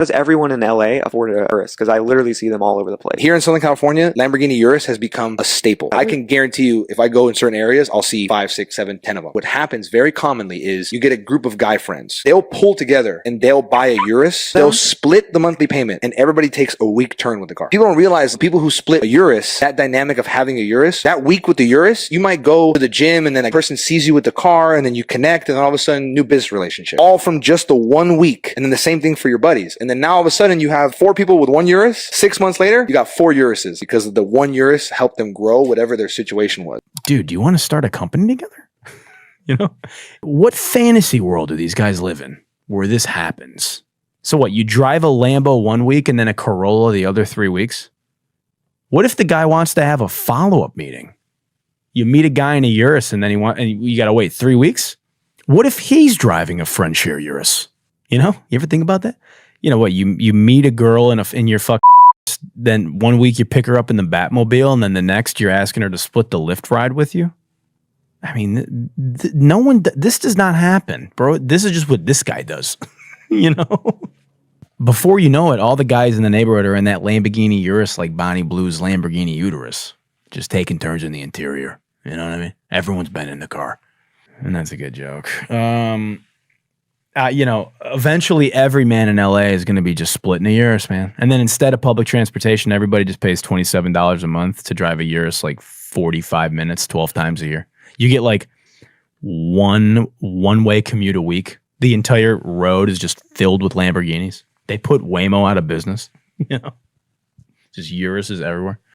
Does everyone in LA afford a Urus? Because I literally see them all over the place. Here in Southern California, Lamborghini Urus has become a staple. I can guarantee you, if I go in certain areas, I'll see 5, 6, 7, 10 of them. What happens very commonly is you get a group of guy friends. They'll pull together and they'll buy a Urus. They'll split the monthly payment and everybody takes a week turn with the car. People don't realize the people who split a Urus, that dynamic of having a Urus, that week with the Urus, you might go to the gym and then a person sees you with the car and then you connect and then all of a sudden new business relationship. All from just the 1 week. And then the same thing for your buddies. And then now all of a sudden you have 4 people with 1 Urus. 6 months later, you got 4 Uruses because of the 1 Urus helped them grow whatever their situation was. Dude, do you want to start a company together? You know, what fantasy world do these guys live in where this happens? So what, you drive a Lambo 1 week and then a Corolla the other 3 weeks? What if the guy wants to have a follow-up meeting? You meet a guy in a Urus and then you got to wait 3 weeks? What if he's driving a friend share Urus? You know, you ever think about that? You know what? You meet a girl in your fuck. Then 1 week you pick her up in the Batmobile, and then the next you're asking her to split the Lyft ride with you. I mean, no one. This does not happen, bro. This is just what this guy does. You know. Before you know it, all the guys in the neighborhood are in that Lamborghini Urus, like Bonnie Blue's Lamborghini Uterus, just taking turns in the interior. You know what I mean? Everyone's been in the car, and that's a good joke. You know, eventually every man in LA is going to be just splitting a Urus, man. And then instead of public transportation, everybody just pays $27 a month to drive a Urus like 45 minutes, 12 times a year. You get like one-way commute a week. The entire road is just filled with Lamborghinis. They put Waymo out of business, you know, just Uruses everywhere.